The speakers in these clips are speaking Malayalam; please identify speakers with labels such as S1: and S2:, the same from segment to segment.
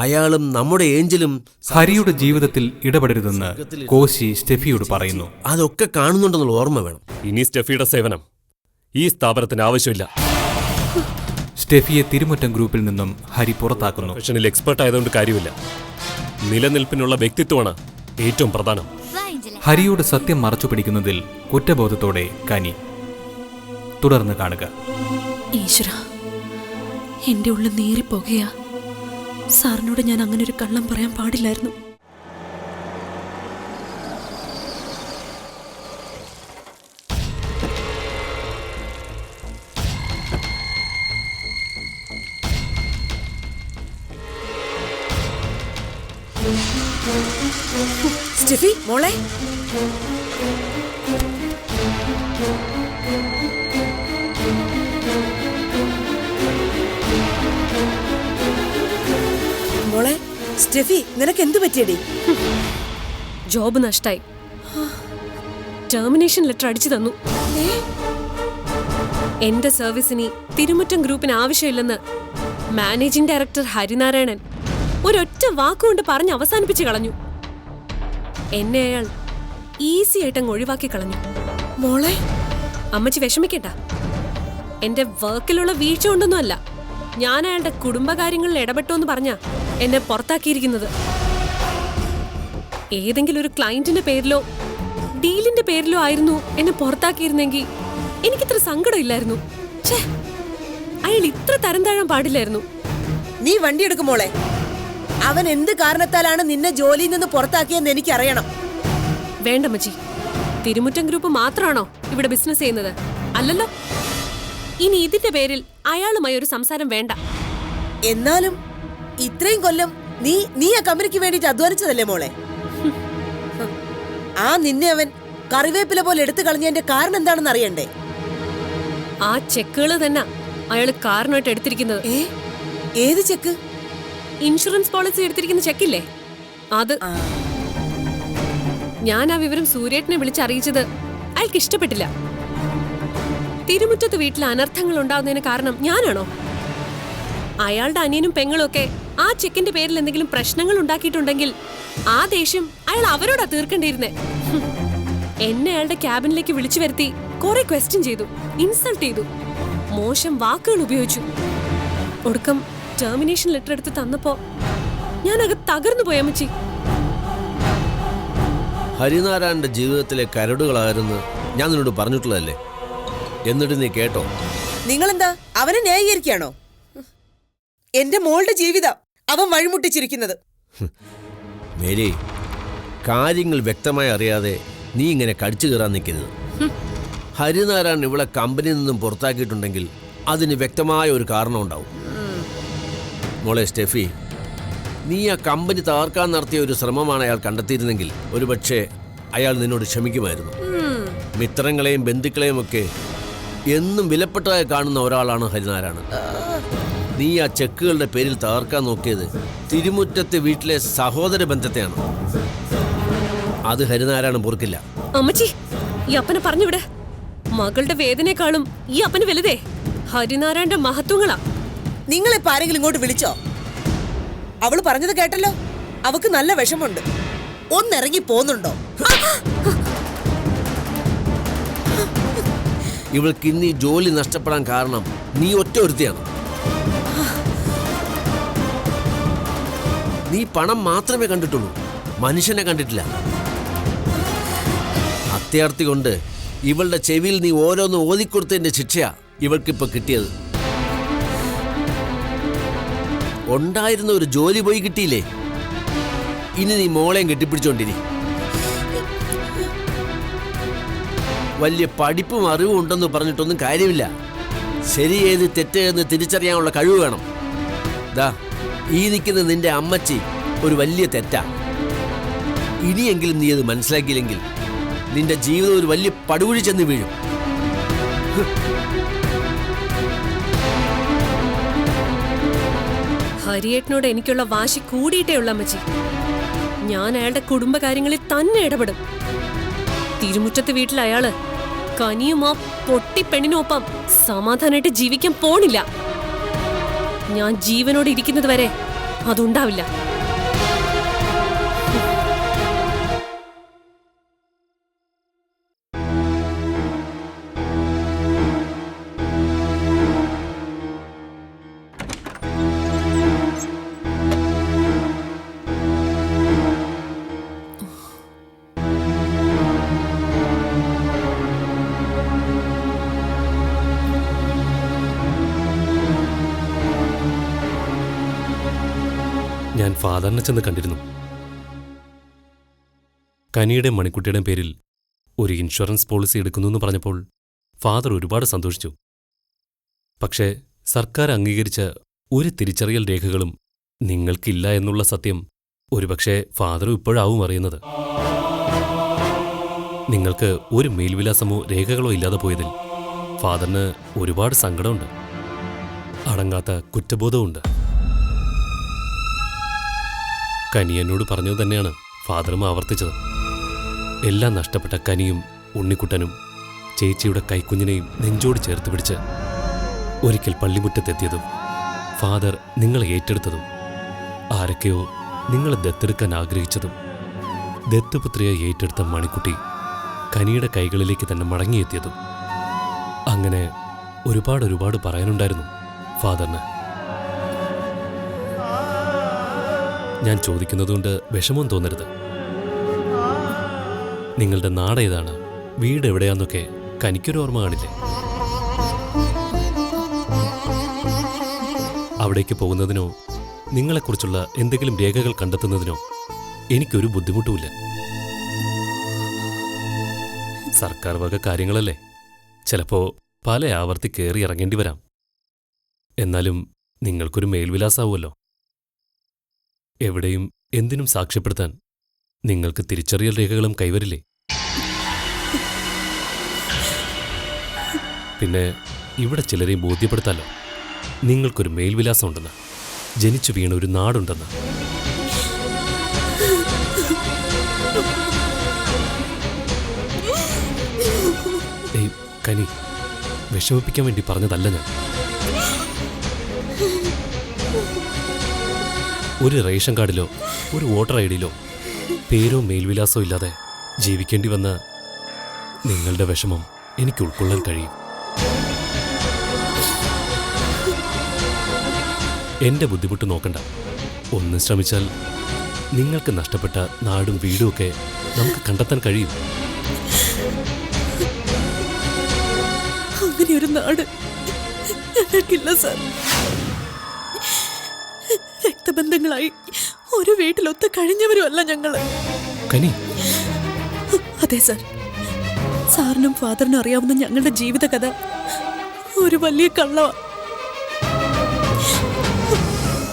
S1: അയാളും നമ്മുടെ ഏഞ്ചലും
S2: ഹരിയുടെ ജീവിതത്തിൽ ഇടപെടരുതെന്ന് കോശി സ്റ്റെഫിയോട് പറയുന്നു.
S1: അതൊക്കെ കാണുന്നുണ്ടെന്നുള്ള ഓർമ്മ വേണം.
S3: ഇനി സ്റ്റെഫിയുടെ സേവനം ഈ സ്ഥാപനത്തിന് ആവശ്യമില്ല.
S2: സ്റ്റെഫിയെ തിരുമുറ്റം ഗ്രൂപ്പിൽ നിന്നും ഹരി പുറത്താക്കുന്നു.
S3: പ്രൊഫഷനിൽ എക്സ്പെർട്ട് ആയതുകൊണ്ട് കാര്യമില്ല. നിലനിൽപ്പിനുള്ള വ്യക്തിത്വമാണ് ഏറ്റവും പ്രധാനം.
S2: ഹരിയോട് സത്യം മറച്ചു പിടിക്കുന്നതിൽ കുറ്റബോധത്തോടെ കനി. തുടർന്ന് കാണുക.
S4: ഈശ്വര, എന്റെ ഉള്ളിൽ നേറിപ്പോകയാ. സാറിനോട് ഞാൻ അങ്ങനെ ഒരു കള്ളം പറയാൻ പാടില്ലായിരുന്നു.
S5: സ്റ്റെഫി മോളെ, മോളെ സ്റ്റെഫി, നിനക്ക് എന്തു പറ്റിയടി?
S4: ജോബ് നഷ്ടായി. ടെർമിനേഷൻ ലെറ്റർ അടിച്ചു തന്നു. എന്റെ സർവീസിന് തിരുമുറ്റം ഗ്രൂപ്പിന് ആവശ്യമില്ലെന്ന് മാനേജിംഗ് ഡയറക്ടർ ഹരിനാരായണൻ ഒരൊറ്റ വാക്കുകൊണ്ട് പറഞ്ഞ് അവസാനിപ്പിച്ച് കളഞ്ഞു. എന്നെ അയാൾ ഈസി ആയിട്ടങ്ങ് ഒഴിവാക്കി കളഞ്ഞു.
S5: മോളെ,
S4: അമ്മച്ചി വിഷമിക്കണ്ട. എന്റെ വർക്കിലുള്ള വീഴ്ച കൊണ്ടൊന്നും അല്ല. ഞാൻ അയാളുടെ കുടുംബകാര്യങ്ങളിൽ ഇടപെട്ടോന്ന് പറഞ്ഞാ എന്നെ പുറത്താക്കിയിരിക്കുന്നത്. ഏതെങ്കിലും ഒരു ക്ലയന്റിന്റെ പേരിലോ ഡീലിന്റെ പേരിലോ ആയിരുന്നു എന്നെ പുറത്താക്കിയിരുന്നെങ്കിൽ എനിക്കിത്ര സങ്കടം ഇല്ലായിരുന്നു. അയാൾ ഇത്ര തരം താഴാൻ പാടില്ലായിരുന്നു.
S5: നീ വണ്ടി എടുക്കും മോളെ. അവൻ എന്ത് കാരണത്താലാണ് നിന്നെ ജോലിയിൽ നിന്ന് പുറത്താക്കിയെന്ന് എനിക്കറിയണം.
S4: വേണ്ട മച്ചി, തിരുമുറ്റം ഗ്രൂപ്പ് മാത്രമാണോ ഇവിടെ ബിസിനസ് ചെയ്യുന്നത്? അല്ലല്ലോ. ഇനി ഇതിന്റെ പേരിൽ അയാളുമായി ഒരു സംസാരം വേണ്ട.
S5: എന്നാലും ഇത്രയും കൊല്ലം നീ ആ കമ്പനിക്ക് വേണ്ടിട്ട് അധ്വാനിച്ചതല്ലേ മോളെ? ആ നിന്നെ അവൻ കറിവേപ്പില പോലെ എടുത്തു കളഞ്ഞതിന്റെ കാരണം എന്താണെന്ന് അറിയണ്ടേ?
S4: ആ ചെക്കുകൾ തന്നെ അയാൾ കാരണമായിട്ട് എടുത്തിരിക്കുന്നത്.
S5: ഏത് ചെക്ക്?
S4: ഇൻഷുറൻസ് പോളിസി എടുത്തിരിക്കുന്ന ചെക്കില്ലേ, അത്. ഞാൻ ആ വിവരം സൂര്യേട്ടനെ വിളിച്ചറിയിച്ചത് അയാൾക്ക് ഇഷ്ടപ്പെട്ടില്ല. തിരുമുറ്റത്ത് വീട്ടിൽ അനർത്ഥങ്ങൾ ഉണ്ടാവുന്നതിന് കാരണം ഞാനാണോ? അയാളുടെ അനിയനും പെങ്ങളും ഒക്കെ ആ ചെക്കിന്റെ പേരിൽ എന്തെങ്കിലും പ്രശ്നങ്ങൾ ഉണ്ടാക്കിയിട്ടുണ്ടെങ്കിൽ ആ ദേഷ്യം അയാൾ അവരോടാ തീർക്കേണ്ടിയിരുന്നേ. എന്നെ അയാളുടെ ക്യാബിനിലേക്ക് വിളിച്ചു വരുത്തി കുറെ ക്വസ്റ്റ്യൻ ചെയ്തു, ഇൻസൾട്ട് ചെയ്തു, മോശം വാക്കുകൾ ഉപയോഗിച്ചു. ഒടുക്കം ടെർമിനേഷൻ ലെറ്റർ എടുത്ത് തന്നപ്പോ ഞാനത് തകർന്നു പോയമ്മച്ചി.
S1: ഹരിനാരായണന്റെ ജീവിതത്തിലെ കരടുകളായിരുന്നു ഞാൻ നിന്നോട് പറഞ്ഞിട്ടുള്ളതല്ലേ? എന്നിട്ട് നീ കേട്ടോ?
S5: നിങ്ങളെന്താ അവനെ ന്യായീകരിക്കുകയാണോ? എന്റെ മോളുടെ ജീവിതം അവൻ വഴിമുട്ടിച്ചിരിക്കുന്നത്.
S1: മേരി, കാര്യങ്ങൾ വ്യക്തമായി അറിയാതെ നീ ഇങ്ങനെ കടിച്ചു കയറാൻ നിൽക്കരുത്. ഹരിനാരായണൻ ഇവളെ കമ്പനിയിൽ നിന്നും പുറത്താക്കിയിട്ടുണ്ടെങ്കിൽ അതിന് വ്യക്തമായ ഒരു കാരണം ഉണ്ടാവും. മോളെ സ്റ്റെഫി, നീ ആ കമ്പനി തകർക്കാൻ നടത്തിയ ഒരു ശ്രമമാണ് അയാൾ കണ്ടെത്തിയിരുന്നെങ്കിൽ ഒരുപക്ഷെ അയാൾ നിന്നോട് ക്ഷമിക്കുമായിരുന്നു. മിത്രങ്ങളെയും ബന്ധുക്കളെയും ഒക്കെ എന്നും വിലപ്പെട്ടതായി കാണുന്ന ഒരാളാണ് ഹരിനാരായണൻ. നീ ആ ചെക്കുകളുടെ പേരിൽ തകർക്കാൻ നോക്കിയത് തിരുമുറ്റത്തെ വീട്ടിലെ സഹോദര ബന്ധത്തെയാണ്. അത് ഹരിനാരായണൻ പൊറുക്കില്ല.
S4: അമ്മച്ചി, ഈ അപ്പനെ പറഞ്ഞുവിടെ. മകളുടെ വേദനയെക്കാളും ഈ അപ്പന് വലുതേ ഹരിനാരായണന്റെ മഹത്വങ്ങളാ.
S5: നിങ്ങളിപ്പോ ആരെങ്കിലും ഇങ്ങോട്ട് വിളിച്ചോ? അവള് പറഞ്ഞത് കേട്ടല്ലോ. അവക്ക് നല്ല വിഷമുണ്ട്. ഒന്നിറങ്ങി പോന്നുണ്ടോ?
S1: ഇവൾക്ക് ഇന്ന് ഈ ജോലി നഷ്ടപ്പെടാൻ കാരണം നീ ഒറ്റ ഒരുത്തിയാണ്. നീ പണം മാത്രമേ കണ്ടിട്ടുള്ളൂ, മനുഷ്യനെ കണ്ടിട്ടില്ല. അത്യാർത്ഥി കൊണ്ട് ഇവളുടെ ചെവിയിൽ നീ ഓരോന്ന് ഓതിക്കൊടുത്തതിന്റെ ശിക്ഷയാ ഇവൾക്കിപ്പോ കിട്ടിയത്. ഉണ്ടായിരുന്ന ഒരു ജോലി പോയി കിട്ടിയില്ലേ? ഇനി നീ മോളെയും കെട്ടിപ്പിടിച്ചോണ്ടിരി. വലിയ പഠിപ്പും അറിവും ഉണ്ടെന്ന് പറഞ്ഞിട്ടൊന്നും കാര്യമില്ല. ശരി ഏത് തെറ്റേന്ന് തിരിച്ചറിയാനുള്ള കഴിവ് വേണം. ദാ ഈ നിൽക്കുന്ന നിന്റെ അമ്മച്ചി ഒരു വലിയ തെറ്റാ. ഇനിയെങ്കിലും നീ അത് മനസ്സിലാക്കിയില്ലെങ്കിൽ നിന്റെ ജീവിതം ഒരു വലിയ പടുകുഴി ചെന്ന് വീഴും.
S4: ഹരിയേട്ടനോട് എനിക്കുള്ള വാശി കൂടിയിട്ടേ ഉള്ള അമ്മച്ചി. ഞാൻ അയാളുടെ കുടുംബകാര്യങ്ങളിൽ തന്നെ ഇടപെടും. തിരുമുറ്റത്ത് വീട്ടിൽ അയാള് കനിയും ആ പൊട്ടിപ്പെണ്ണിനൊപ്പം സമാധാനമായിട്ട് ജീവിക്കാൻ പോണില്ല. ഞാൻ ജീവനോട് ഇരിക്കുന്നത് വരെ അതുണ്ടാവില്ല.
S3: ഞാൻ ഫാദറിനെ ചെന്ന് കണ്ടിരുന്നു. കനിയുടെ മണിക്കുട്ടിയുടെ പേരിൽ ഒരു ഇൻഷുറൻസ് പോളിസി എടുക്കുന്നു എന്ന് പറഞ്ഞപ്പോൾ ഫാദർ ഒരുപാട് സന്തോഷിച്ചു. പക്ഷേ സർക്കാർ അംഗീകരിച്ച ഒരു തിരിച്ചറിയൽ രേഖകളും നിങ്ങൾക്കില്ല എന്നുള്ള സത്യം ഒരുപക്ഷെ ഫാദറും ഇപ്പോഴാവും അറിയുന്നത്. നിങ്ങൾക്ക് ഒരു മേൽവിലാസമോ രേഖകളോ ഇല്ലാതെ പോയതിൽ ഫാദറിന് ഒരുപാട് സങ്കടമുണ്ട്, അടങ്ങാത്ത കുറ്റബോധമുണ്ട്. കനി എന്നോട് പറഞ്ഞത് തന്നെയാണ് ഫാദറും ആവർത്തിച്ചത്. എല്ലാം നഷ്ടപ്പെട്ട കനിയും ഉണ്ണിക്കുട്ടനും ചേച്ചിയുടെ കൈക്കുഞ്ഞിനെയും നെഞ്ചോട് ചേർത്ത് പിടിച്ച് ഒരിക്കൽ പള്ളിമുറ്റത്തെത്തിയതും ഫാദർ നിങ്ങളെ ഏറ്റെടുത്തതും ആരൊക്കെയോ നിങ്ങളെ ദത്തെടുക്കാൻ ആഗ്രഹിച്ചതും ദത്തുപുത്രിയെ ഏറ്റെടുത്ത മണിക്കുട്ടി കനിയുടെ കൈകളിലേക്ക് തന്നെ മടങ്ങിയെത്തിയതും, അങ്ങനെ ഒരുപാട് പറയാനുണ്ടായിരുന്നു ഫാദറിന്. ഞാൻ ചോദിക്കുന്നതുകൊണ്ട് വിഷമം തോന്നരുത്. നിങ്ങളുടെ നാടേതാണ്, വീട് എവിടെയാന്നൊക്കെ കനിക്കൊരു ഓർമ്മ കാണില്ലേ? അവിടേക്ക് പോകുന്നതിനോ നിങ്ങളെക്കുറിച്ചുള്ള എന്തെങ്കിലും രേഖകൾ കണ്ടെത്തുന്നതിനോ എനിക്കൊരു ബുദ്ധിമുട്ടുമില്ല. സർക്കാർ വക കാര്യങ്ങളല്ലേ, ചിലപ്പോ പല ആവർത്തി കയറി ഇറങ്ങേണ്ടി വരാം. എന്നാലും നിങ്ങൾക്കൊരു മേൽവിലാസാവുമല്ലോ. എവിടെയും എന്തിനും സാക്ഷ്യപ്പെടുത്താൻ നിങ്ങൾക്ക് തിരിച്ചറിയൽ രേഖകളും കൈവരില്ലേ? പിന്നെ ഇവിടെ ചിലരെയും ബോധ്യപ്പെടുത്താലോ, നിങ്ങൾക്കൊരു മേൽവിലാസം ഉണ്ടെന്ന്, ജനിച്ചു വീണ ഒരു നാടുണ്ടെന്ന്. ഏയ് കനി, വിഷമിപ്പിക്കാൻ വേണ്ടി പറഞ്ഞതല്ല ഞാൻ. ഒരു റേഷൻ കാർഡിലോ ഒരു വോട്ടർ ഐ ഡിയിലോ പേരോ മേൽവിലാസോ ഇല്ലാതെ ജീവിക്കേണ്ടി വന്ന നിങ്ങളുടെ വിഷമം എനിക്ക് ഉൾക്കൊള്ളാൻ കഴിയും. എന്റെ ബുദ്ധിമുട്ട് നോക്കണ്ട. ഒന്ന് ശ്രമിച്ചാൽ നിങ്ങൾക്ക് നഷ്ടപ്പെട്ട നാടും വീടുമൊക്കെ നമുക്ക് കണ്ടെത്താൻ കഴിയും.
S5: അങ്ങനെയൊരു നാട് ഞങ്ങൾക്കില്ല സാർ. രക്തബന്ധങ്ങളായി ഒരു വീട്ടിലൊത്ത് കഴിഞ്ഞവരുമല്ല ഞങ്ങള്.
S3: കനി,
S5: അതെ സാർ, സാറിനും ഫാദറിനും അറിയാവുന്ന ഞങ്ങളുടെ ജീവിതകഥ ഒരു വലിയ കള്ളമാണ്.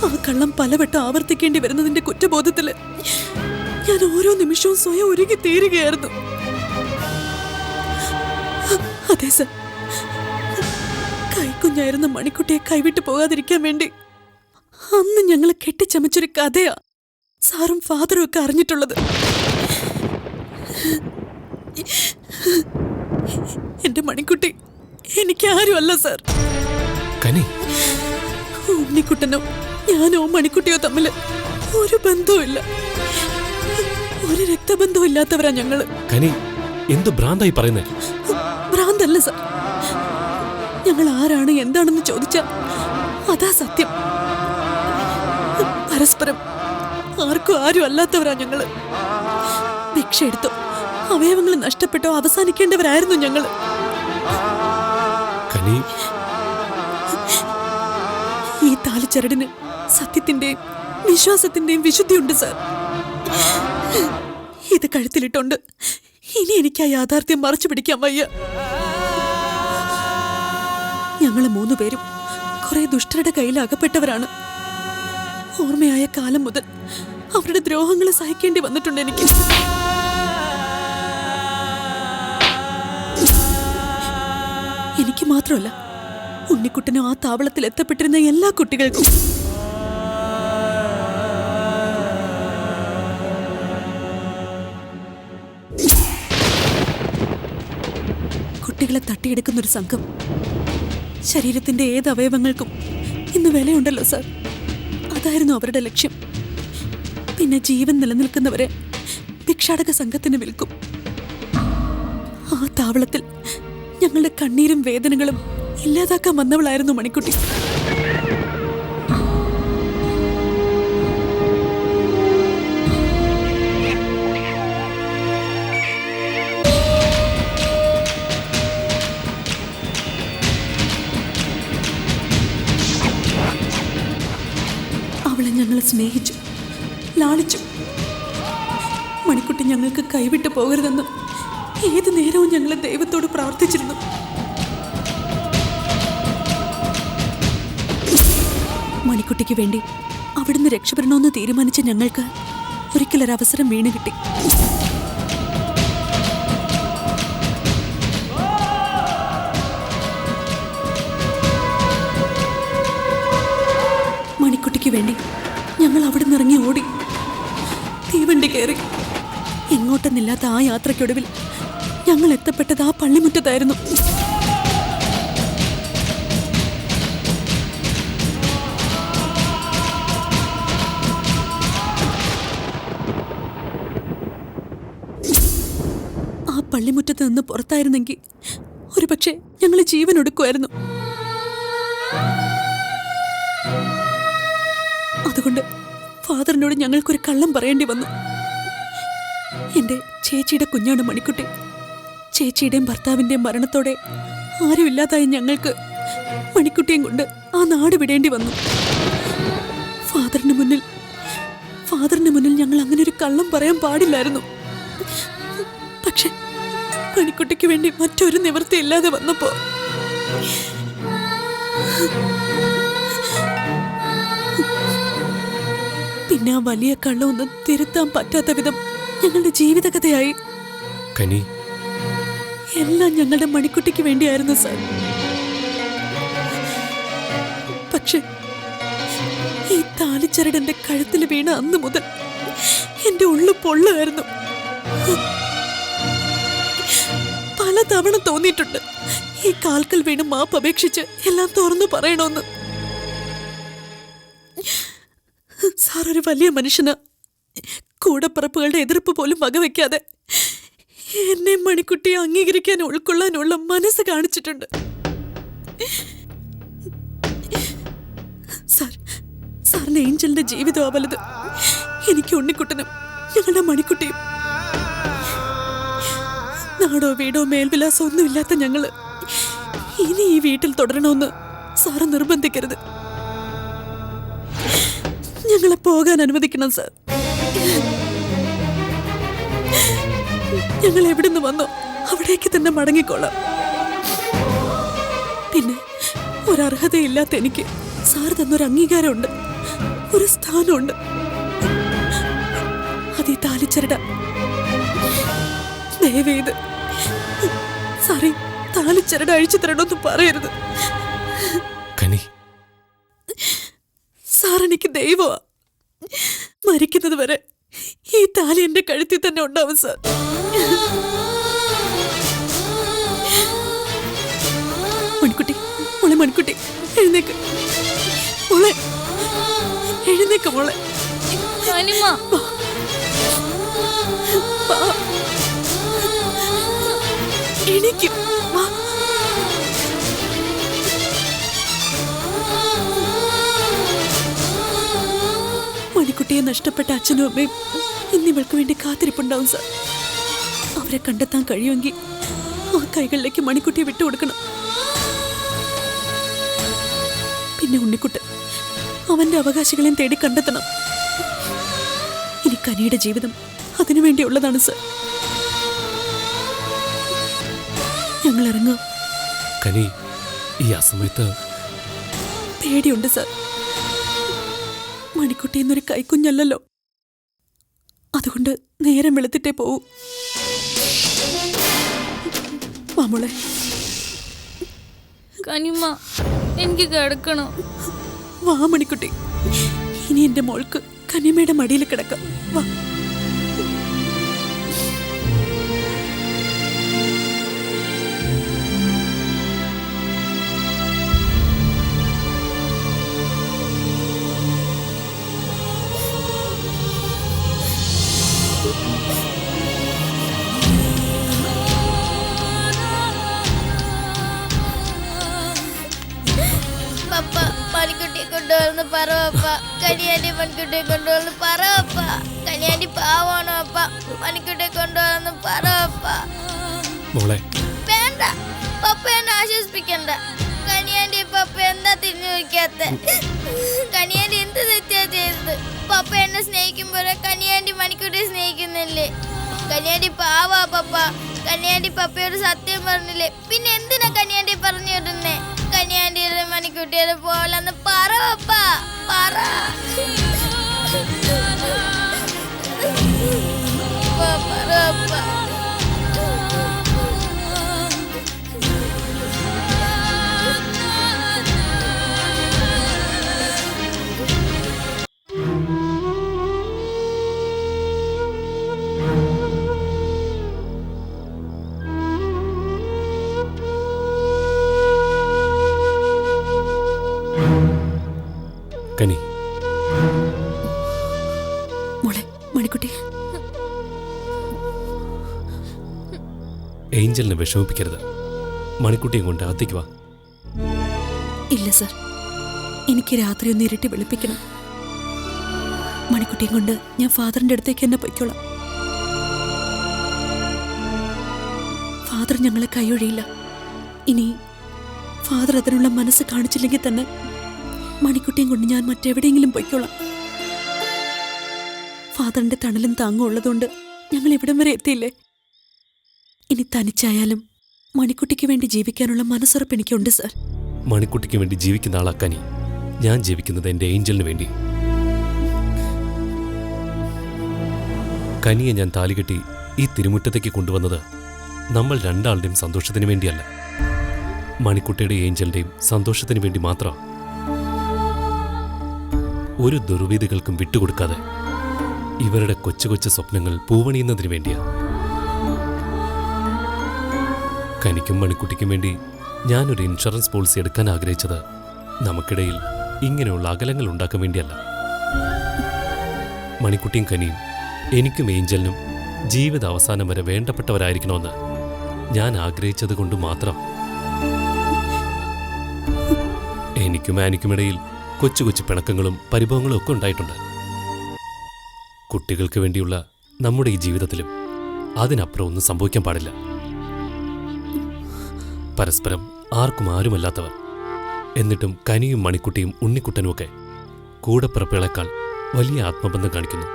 S5: ആ കള്ളം പലവട്ടം ആവർത്തിക്കേണ്ടി വരുന്നതിന്റെ കുറ്റബോധത്തില് ഞാൻ ഓരോ നിമിഷവും സ്വയം ഒരുങ്ങി തീരുകയായിരുന്നു. അതെ സാർ, കൈക്കുഞ്ഞായിരുന്ന മണിക്കുട്ടിയെ കൈവിട്ടു പോകാതിരിക്കാൻ വേണ്ടി അന്ന് ഞങ്ങളെ കെട്ടിച്ചമച്ചൊരു കഥയാ സാറും ഫാദറും ഒക്കെ അറിഞ്ഞിട്ടുള്ളത്. എന്റെ മണിക്കുട്ടി എനിക്കാരുമല്ല സാർ.
S3: കനി,
S5: ഉണ്ണിക്കുട്ടനോ ഞാനോ മണിക്കുട്ടിയോ തമ്മിൽ ഒരു ബന്ധവുമില്ല, ഒരു രക്തബന്ധവും ഇല്ലാത്തവരാ ഞങ്ങള്.
S3: കനി, എന്ത് ഭ്രാന്തായി പറയുന്നേ?
S5: ഭ്രാന്തല്ല സാർ, ഞങ്ങൾ ആരാണ് എന്താണെന്ന് ചോദിച്ചാ അതാ സത്യം. പരസ്പരം ആർക്കും ആരും അല്ലാത്തവരാ ഞങ്ങള്. ഭിക്ഷ എടുത്തോ അവയവങ്ങൾ നഷ്ടപ്പെട്ടോ അവസാനിക്കേണ്ടവരായിരുന്നു ഞങ്ങള്.
S3: കനി,
S5: ഈ താലിച്ചരടിന് സത്യത്തിന്റെയും വിശ്വാസത്തിന്റെയും വിശുദ്ധിയുണ്ട് സാർ. ഇത് കഴുത്തിലിട്ടുണ്ട് ഇനി എനിക്ക് ആ യാഥാർത്ഥ്യം മറച്ചു പിടിക്കാൻ വയ്യ. ഞങ്ങള് 3 പേരും കുറെ ദുഷ്ടരുടെ കയ്യിൽ അകപ്പെട്ടവരാണ്. ഓർമ്മയായ കാലം മുതൽ അവരുടെ ദ്രോഹങ്ങൾ സഹിക്കേണ്ടി വന്നിട്ടുണ്ട് എനിക്ക്. എനിക്ക് മാത്രമല്ല, ഉണ്ണിക്കുട്ടനും ആ താവളത്തിൽ എത്തപ്പെട്ടിരുന്ന എല്ലാ കുട്ടികൾക്കും. കുട്ടികളെ തട്ടിയെടുക്കുന്നൊരു സംഘം. ശരീരത്തിന്റെ ഏത് അവയവങ്ങൾക്കും ഇന്ന് വിലയുണ്ടല്ലോ സാർ. അതായിരുന്നു അവരുടെ ലക്ഷ്യം. പിന്നെ ജീവൻ നിലനിൽക്കുന്നവരെ ഭിക്ഷാടക സംഘത്തിന് വിൽക്കും. ആ താവളത്തിൽ ഞങ്ങളുടെ കണ്ണീരും വേദനകളും ഇല്ലാതാക്കാൻ വന്നവളായിരുന്നു മണിക്കുട്ടി. അവളെ ഞങ്ങൾ സ്നേഹിച്ചു, ലാളിച്ചു. മണിക്കുട്ടി ഞങ്ങൾക്ക് കൈവിട്ടു പോകരുതെന്ന് ഏതു നേരവും ഞങ്ങൾ ദൈവത്തോട് പ്രാർത്ഥിച്ചിരുന്നു. മണിക്കുട്ടിക്ക് വേണ്ടി അവിടുന്ന് രക്ഷപ്പെടണമെന്ന് തീരുമാനിച്ച ഞങ്ങൾക്ക് ഒരിക്കലൊരവസരം വീണ് കിട്ടി. മണിക്കുട്ടിക്ക് വേണ്ടി ഞങ്ങൾ അവിടുന്ന് ഇറങ്ങി ഓടി, തീവണ്ടി കയറി. എങ്ങോട്ടെന്നില്ലാത്ത ആ യാത്രയ്ക്കൊടുവിൽ ഞങ്ങൾ എത്തപ്പെട്ടത് ആ പള്ളിമുറ്റത്തായിരുന്നു. ആ പള്ളിമുറ്റത്ത് നിന്ന് പുറത്തായിരുന്നെങ്കിൽ ഒരുപക്ഷെ ഞങ്ങൾ ജീവൻ ഒടുക്കുമായിരുന്നു. അതുകൊണ്ട് ഫാദറിനോട് ഞങ്ങൾക്കൊരു കള്ളം പറയേണ്ടി വന്നു. എൻ്റെ ചേച്ചിയുടെ കുഞ്ഞാണ് മണിക്കുട്ടി. ചേച്ചിയുടെയും ഭർത്താവിൻ്റെയും മരണത്തോടെ ആരുമില്ലാതായ ഞങ്ങൾക്ക് മണിക്കുട്ടിയും കൊണ്ട് ആ നാട് വിടേണ്ടി വന്നു. ഫാദറിന് മുന്നിൽ ഞങ്ങൾ അങ്ങനെ ഒരു കള്ളം പറയാൻ പാടില്ലായിരുന്നു. പക്ഷെ മണിക്കുട്ടിക്ക് വേണ്ടി മറ്റൊരു നിവൃത്തിയില്ലാതെ വന്നപ്പോ പിന്നെ ആ വലിയ കള്ളമൊന്നും തിരുത്താൻ പറ്റാത്ത വിധം ഞങ്ങളുടെ ജീവിതകഥയായി.
S3: കനി,
S5: എല്ലാം ഞങ്ങളുടെ മണിക്കുട്ടിക്ക് വേണ്ടിയായിരുന്നു സാർ. പക്ഷെ ഈ താലിച്ചരട് കഴുത്തിൽ വീണ അന്ന് മുതൽ എന്റെ ഉള്ളു പൊള്ളായിരുന്നു. പലതവണ തോന്നിയിട്ടുണ്ട് ഈ കാൽക്കൽ വീണ് മാപ്പ് അപേക്ഷിച്ച് എല്ലാം തുറന്നു പറയണമെന്ന്. സാർ ഒരു വലിയ മനുഷ്യന് കൂടപ്പിറപ്പുകളുടെ എതിർപ്പ് പോലും വകവെക്കാതെ എന്നെ മണിക്കുട്ടിയെ അംഗീകരിക്കാൻ ഉൾക്കൊള്ളാനുള്ള മനസ്സ് കാണിച്ചിട്ടുണ്ട്. സാറിന് ഏഞ്ചലിന്റെ ജീവിതം വലുത്. എനിക്ക് ഉണ്ണിക്കുട്ടനും ഞങ്ങളുടെ മണിക്കുട്ടിയും. നാടോ വീടോ മേൽവിലാസം ഒന്നുമില്ലാത്ത ഞങ്ങള് ഇനി ഈ വീട്ടിൽ തുടരണമെന്ന് സാറ് നിർബന്ധിക്കരുത്. ഞങ്ങളെ പോകാൻ അനുവദിക്കണം സാർ. ഞങ്ങൾ എവിടുന്ന് വന്നോ അവിടേക്ക് തന്നെ മടങ്ങിക്കോളാം. പിന്നെ ഒരർഹതയില്ലാത്ത എനിക്ക് സാർ തന്നൊരു അംഗീകാരമുണ്ട്, ഒരു സ്ഥാനമുണ്ട്. അത് ഈ താലിച്ചരട. ദയവേത് സാറി താലിച്ചരട അഴിച്ചു തരണമെന്ന് പറയരുത്. സാർ എനിക്ക് ദൈവമാ. മരിക്കുന്നത് വരെ ഈ താലി എന്റെ കഴുത്തിൽ തന്നെ ഉണ്ടാവും സാർ. മണിക്കുട്ടി, മോളെ മണിക്കുട്ടി, എഴുന്നേക്ക് മോളെ, എഴുന്നേക്ക് മോളെ. എണീക്കും. മണിക്കുട്ടിയെ നഷ്ടപ്പെട്ട അച്ഛനും അമ്മയും ഇന്നിവൾക്ക് വേണ്ടി കാത്തിരിപ്പുണ്ടാവും സാർ. അവരെ കണ്ടെത്താൻ കഴിയുമെങ്കിൽ ആ കൈകളിലേക്ക് മണിക്കുട്ടിയെ വിട്ടുകൊടുക്കണം. പിന്നെ ഉണ്ണിക്കുട്ടൻ അവന്റെ അവകാശികളെയും തേടി കണ്ടെത്തണം. ഇനി കനിയുടെ ജീവിതം അതിനുവേണ്ടിയുള്ളതാണ് സാർ. ഞങ്ങൾ ഇറങ്ങാം.
S3: കനി, ഈ അസമയത്ത്
S5: പേടിയുണ്ട് സാർ. മണിക്കുട്ടി എന്നൊരു കൈക്കുഞ്ഞല്ലല്ലോ. അതുകൊണ്ട് നേരം വെളുത്തിട്ടേ പോവൂ. മാമോളെ.
S6: കനിമ്മ, എനിക്ക് കിടക്കണം.
S5: വാ മണിക്കുട്ടി, ഇനി എന്റെ മോൾക്ക് കനിമയുടെ മടിയിൽ കിടക്കാം. വാ.
S7: പറവപ്പ. കനിയാണ്ടി മണിക്കുട്ടിയെ കൊണ്ടുവന്ന് പറവപ്പ. കനിയാണ്ടി പാവാണോ അപ്പ, മണിക്കുട്ടിയെ കൊണ്ടുവന്ന് പറവപ്പ.
S3: മോളെ
S7: വേണ്ട, പപ്പ എന്നെ ആശ്വസിപ്പിക്കണ്ട. കനിയാണ്ടി പപ്പ എന്താ തിരിഞ്ഞു വയ്ക്കാത്ത? കനിയാണ്ടി എന്ത് തെറ്റാ ചെയ്തത്? പപ്പ എന്നെ സ്നേഹിക്കുമ്പോഴേ കനിയാണ്ടി മണിക്കുട്ടിയെ സ്നേഹിക്കുന്നില്ലേ? കനിയാണ്ടി പാവാ പപ്പ. കനിയാണ്ടി പപ്പയോട് സത്യം പറഞ്ഞില്ലേ? പിന്നെ എന്തിനാ കനിയാണ്ടി പറഞ്ഞു വിടുന്നേ? കനിയാണ്ടിയുടെ മണിക്കുട്ടിയുടെ പോലെന്ന് പറ പപ്പ, പറ. പറ പപ്പ.
S3: കനി,
S5: മോളെ മണിക്കുട്ടി,
S3: ഏഞ്ചലിനെ വിഷമിപ്പിക്കരുത്. മണിക്കുട്ടിയെ കൊണ്ട് അകത്തേക്ക് വാ.
S5: ഇല്ല സർ, എനിക്ക് രാത്രി ഒന്ന് ഇരുട്ടി വെളുപ്പിക്കണം. മണിക്കുട്ടിയും കൊണ്ട് ഞാൻ ഫാദറിന്റെ അടുത്തേക്ക് തന്നെ പൊയ്ക്കോളാം. ഫാദർ ഞങ്ങളെ കൈയൊഴിയില്ല. ഇനി ഫാദർ അതിനുള്ള മനസ്സ് കാണിച്ചില്ലെങ്കിൽ തന്നെ മണിക്കുട്ടിയും കൊണ്ട് ഞാൻ മറ്റെവിടെയെങ്കിലും പൊയ്ക്കോളാം. ഫാദറിന്റെ തണലും താങ്ങും ഉള്ളതുകൊണ്ട് ഞങ്ങൾ ഇവിടം വരെ എത്തിയില്ലേ. ഇനി തനിച്ചായാലും മണിക്കുട്ടിക്ക് വേണ്ടി ജീവിക്കാനുള്ള മനസ്സുറപ്പ് എനിക്കുണ്ട് സർ.
S3: മണിക്കുട്ടിക്ക് വേണ്ടി ജീവിക്കുന്ന ആളാ കനി. ഞാൻ ജീവിക്കുന്നത് എൻ്റെ ഏഞ്ചലിന് വേണ്ടി. കനിയെ ഞാൻ താലികെട്ടി ഈ തിരുമുറ്റത്തേക്ക് കൊണ്ടുവന്നത് നമ്മൾ രണ്ടാളുടെയും സന്തോഷത്തിന് വേണ്ടിയല്ല, മണിക്കുട്ടിയുടെ ഏഞ്ചലിന്റെയും സന്തോഷത്തിന് വേണ്ടി മാത്രം. ഒരു ദുർവിധികൾക്കും വിട്ടുകൊടുക്കാതെ ഇവരുടെ കൊച്ചു കൊച്ചു സ്വപ്നങ്ങൾ പൂവണിയുന്നതിന് വേണ്ടിയാ. കനിക്കും മണിക്കുട്ടിക്കും വേണ്ടി ഞാനൊരു ഇൻഷുറൻസ് പോളിസി എടുക്കാൻ ആഗ്രഹിച്ചത് നമുക്കിടയിൽ ഇങ്ങനെയുള്ള അകലങ്ങൾ ഉണ്ടാക്കാൻ വേണ്ടിയല്ല. മണിക്കുട്ടിയും കനിയും എനിക്കും ഏഞ്ചലിനും ജീവിത അവസാനം വരെ വേണ്ടപ്പെട്ടവരായിരിക്കണമെന്ന് ഞാൻ ആഗ്രഹിച്ചത് കൊണ്ട് മാത്രം. എനിക്കും ആനിക്കുമിടയിൽ കൊച്ചു കൊച്ചു പിണക്കങ്ങളും പരിഭവങ്ങളും ഒക്കെ ഉണ്ടായിട്ടുണ്ട്. കുട്ടികൾക്ക് വേണ്ടിയുള്ള നമ്മുടെ ഈ ജീവിതത്തിലും അതിനപ്പുറം ഒന്നും സംഭവിക്കാൻ പാടില്ല. പരസ്പരം ആർക്കും ആരുമല്ലാത്തവർ. എന്നിട്ടും കനിയും മണിക്കുട്ടിയും ഉണ്ണിക്കുട്ടനുമൊക്കെ കൂടപ്പിറപ്പുകളെക്കാൾ വലിയ ആത്മബന്ധം കാണിക്കുന്നു.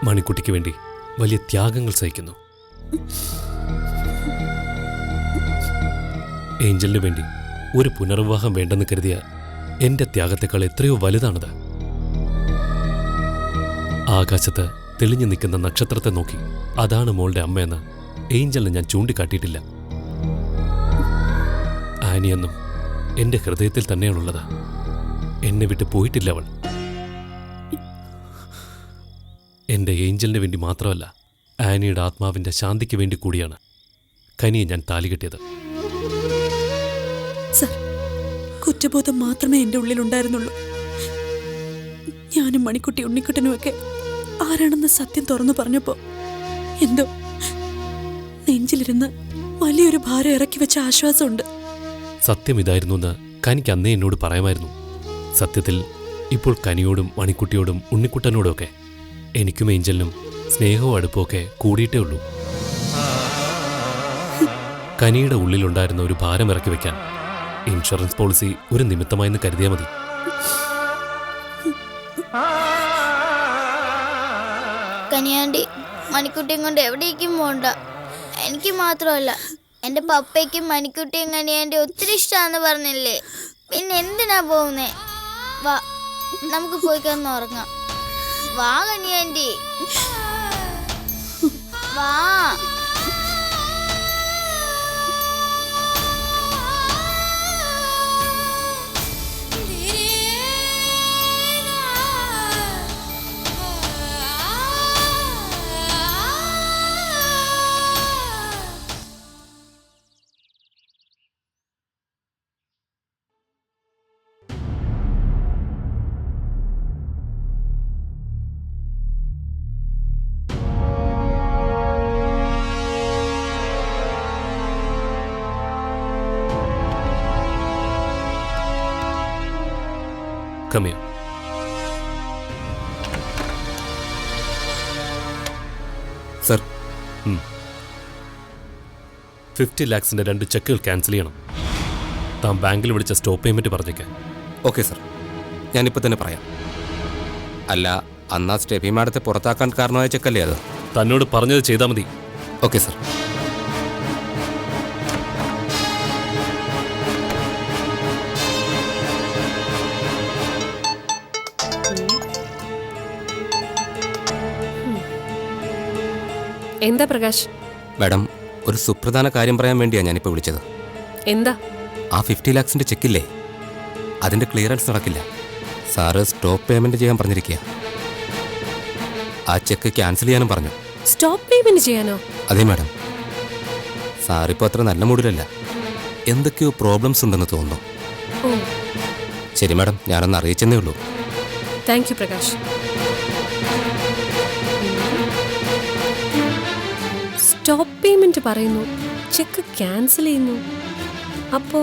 S3: മണിക്കുട്ടിക്ക് വേണ്ടി വലിയ ത്യാഗങ്ങൾ സഹിക്കുന്നു. ഏഞ്ചലിനു വേണ്ടി ഒരു പുനർവിവാഹം വേണ്ടെന്ന് കരുതിയ എന്റെ ത്യാഗത്തെക്കാൾ എത്രയോ വലുതാണത്. ആകാശത്ത് തെളിഞ്ഞു നിൽക്കുന്ന നക്ഷത്രത്തെ നോക്കി അതാണ് മോളുടെ അമ്മയെന്ന് ഏഞ്ചലിന് ഞാൻ ചൂണ്ടിക്കാട്ടിയിട്ടില്ല. ആനിയെന്നും എന്റെ ഹൃദയത്തിൽ തന്നെയാണുള്ളത്. എന്നെ വിട്ട് പോയിട്ടില്ല അവൾ. എന്റെ ഏഞ്ചലിന് വേണ്ടി മാത്രമല്ല, ആനിയുടെ ആത്മാവിന്റെ ശാന്തിക്ക് വേണ്ടി കൂടിയാണ് കനിയെ ഞാൻ താലികെട്ടിയത്.
S5: സർ, കുറ്റബോധം മാത്രമേ എൻ്റെ ഉള്ളിലുണ്ടായിരുന്നുള്ളൂ. ഞാനും മണിക്കുട്ടി ഉണ്ണിക്കുട്ടനുമൊക്കെ ആരാണെന്ന് സത്യം തുറന്നു പറഞ്ഞപ്പോ എന്തോ നെഞ്ചിലിരുന്ന് വലിയൊരു ഭാരം ഇറക്കി വെച്ച ആശ്വാസമുണ്ട്.
S3: സത്യം ഇതായിരുന്നു എന്ന് കനിക്ക് അന്നേ എന്നോട് പറയാമായിരുന്നു. സത്യത്തിൽ ഇപ്പോൾ കനിയോടും മണിക്കുട്ടിയോടും ഉണ്ണിക്കുട്ടനോടുമൊക്കെ എനിക്കും ഏഞ്ചലിനും സ്നേഹവും അടുപ്പമൊക്കെ കൂടിയിട്ടേ ഉള്ളൂ. കനിയുടെ ഉള്ളിലുണ്ടായിരുന്ന ഒരു ഭാരം ഇറക്കി വെക്കാൻ ഇൻഷുറൻസ് പോളിസി ഒരു നിമിത്തമായെന്ന് കരുതിയാൽ മതി.
S7: കനിയാണ്ടി മണിക്കുട്ടിയും കൊണ്ട് എവിടേക്കും പോണ്ട. എനിക്ക് മാത്രമല്ല, എൻ്റെ പപ്പയ്ക്കും മണിക്കുട്ടിയും കനിയാണ്ടി ഒത്തിരി ഇഷ്ടമാണെന്ന് പറഞ്ഞില്ലേ? പിന്നെ എന്തിനാ പോകുന്നേ? വാ, നമുക്ക് പോയി കിടന്ന് ഉറങ്ങാം. വാ കനിയാണ്ടി, വാ.
S3: കമ്മിയ.
S8: സർ,
S3: 50 lakhsന്റെ 2 ചെക്കുകൾ ക്യാൻസൽ ചെയ്യണം. താൻ ബാങ്കിൽ വിളിച്ച സ്റ്റോപ്പ് പേയ്മെന്റ് പറഞ്ഞേക്കാൻ.
S8: ഓക്കെ സർ, ഞാനിപ്പോൾ തന്നെ പറയാം. അല്ല, അന്നാ സ്റ്റെഫി മാഡത്തെ പുറത്താക്കാൻ കാരണമായ ചെക്കല്ലേ അത്?
S3: തന്നോട് പറഞ്ഞത് ചെയ്താൽ മതി.
S8: Okay sir.
S4: എന്താ പ്രകാശ്?
S8: മാഡം, ഒരു സുപ്രധാന കാര്യം പറയാൻ വേണ്ടിയാണ് ഞാനിപ്പോൾ വിളിച്ചത്.
S4: എന്താ?
S8: ആ 50 lakhsന്റെ ചെക്കില്ലേ, അതിൻ്റെ ക്ലിയറൻസ് നടക്കില്ല. സാറ് സ്റ്റോപ്പ് പേയ്മെൻറ്റ് ചെയ്യാൻ പറഞ്ഞിരിക്കുക. ആ ചെക്ക് ക്യാൻസൽ ചെയ്യാനും പറഞ്ഞു.
S4: സ്റ്റോപ്പ് പേയ്മെന്റ് ചെയ്യാനോ?
S8: അതെ മാഡം. സാറിപ്പോൾ അത്ര നല്ല മൂഡിലല്ല. എന്തൊക്കെയോ പ്രോബ്ലംസ് ഉണ്ടെന്ന് തോന്നുന്നു.
S4: ഓ,
S8: ശരി മാഡം, ഞാനൊന്ന് അറിയിച്ചെന്നേ ഉള്ളൂ.
S4: Thank you Prakash. Stop payment പറയുന്നു, ചെക്ക് ക്യാൻസൽ ചെയ്യുന്നു. അപ്പോ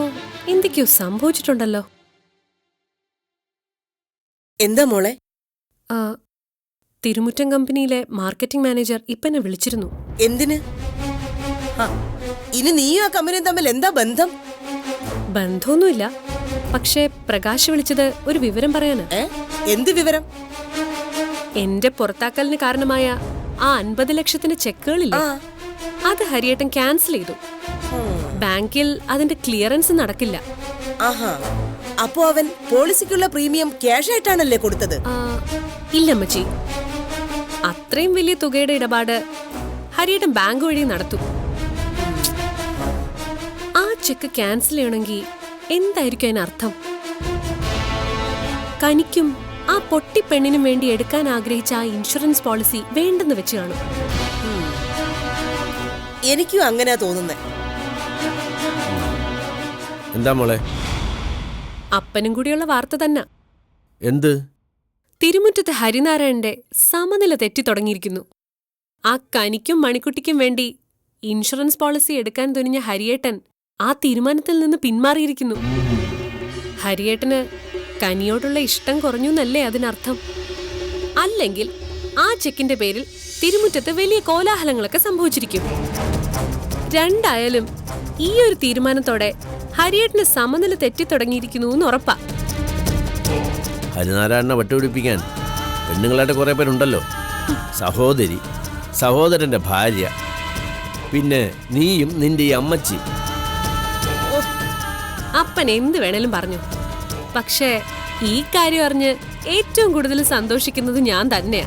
S4: എന്തൊക്കെയോ സംഭവിച്ചിട്ടുണ്ടല്ലോ.
S9: എന്താ മോളെ?
S4: ആ, തിരുമുറ്റം കമ്പനിയിലെ മാർക്കറ്റിംഗ് മാനേജർ ഇപ്പൊ എന്നെ വിളിച്ചിരുന്നു.
S9: എന്തിന്? ആ, ഇനി നീയും ആ കമ്പനിയും തമ്മിൽ എന്താ ബന്ധം?
S4: ബന്ധമൊന്നുമില്ല, പക്ഷേ പ്രകാശ് വിളിച്ചത് ഒരു വിവരം പറയാന്.
S9: എന്ത് വിവരം?
S4: എന്റെ പുറത്താക്കലിന് കാരണമായ ആ 50 ലക്ഷത്തിന്റെ ചെക്കുകളില്ലേ, അത് ഹരിയേട്ടൻ ക്യാൻസൽ ചെയ്തു. ബാങ്കിൽ അതിന്റെ ക്ലിയറൻസ് നടക്കില്ല.
S9: ആഹാ, അപ്പോ അവൻ പോളിസിക്കുള്ള പ്രീമിയം ക്യാഷ് ആയിട്ടാണല്ലേ കൊടുത്തത്?
S4: ഇല്ലമ്മച്ചി, അത്രയും വലിയ തുകയുടെ ഇടപാട് ഹരിയേട്ടൻ ബാങ്ക് വഴി നടത്തും. ആ ചെക്ക് ക്യാൻസൽ ചെയ്യണമെങ്കിൽ എന്തായിരിക്കും അതിനർത്ഥം? കനിക്കും ആ പൊട്ടിപ്പെണ്ണിനും വേണ്ടി എടുക്കാൻ ആഗ്രഹിച്ച ആ ഇൻഷുറൻസ് പോളിസി വേണ്ടെന്ന് വെച്ച് കാണും.
S9: എനിക്കും അങ്ങനെയാ തോന്നുന്നേ.
S1: എന്താ മോളെ?
S4: അപ്പനും കൂടിയുള്ള വാർത്ത തന്നെ.
S1: എന്ത്?
S4: തിരുമുറ്റത്ത് ഹരിനാരായണന്റെ സമനില തെറ്റി തുടങ്ങിയിരിക്കുന്നു. ആ കനിക്കും മണിക്കുട്ടിക്കും വേണ്ടി ഇൻഷുറൻസ് പോളിസി എടുക്കാൻ തുനിഞ്ഞ ഹരിയേട്ടൻ ആ തീരുമാനത്തിൽ നിന്ന് പിന്മാറിയിരിക്കുന്നു. ഹരിയേട്ടന് കനിയോടുള്ള ഇഷ്ടം കുറഞ്ഞു എന്നല്ലേ അതിനർത്ഥം? അല്ലെങ്കിൽ ആ ചെക്കിന്റെ പേരിൽ തിരുമുറ്റത്ത് വലിയ കോലാഹലങ്ങളൊക്കെ സംഭവിച്ചിരിക്കും. രണ്ടായാലും ഈ ഒരു തീരുമാനത്തോടെ ഹരിയേട്ടന് സമനില തെറ്റിത്തുടങ്ങിയിരിക്കുന്നു എന്ന് ഉറപ്പാ.
S1: ഹരിനാരായണനെ വട്ടുപിടിപ്പിക്കാൻ പെണ്ണുങ്ങളായിട്ട് കുറെ പേരുണ്ടല്ലോ. സഹോദരി, സഹോദരന്റെ ഭാര്യ, പിന്നെ നീയും നിന്റെ ഈ അമ്മച്ചി.
S4: അപ്പൻ എന്ത് വേണേലും പറഞ്ഞു. പക്ഷേ ഈ കാര്യം അറിഞ്ഞ് ഏറ്റവും കൂടുതൽ സന്തോഷിക്കുന്നത് ഞാൻ തന്നെയാ.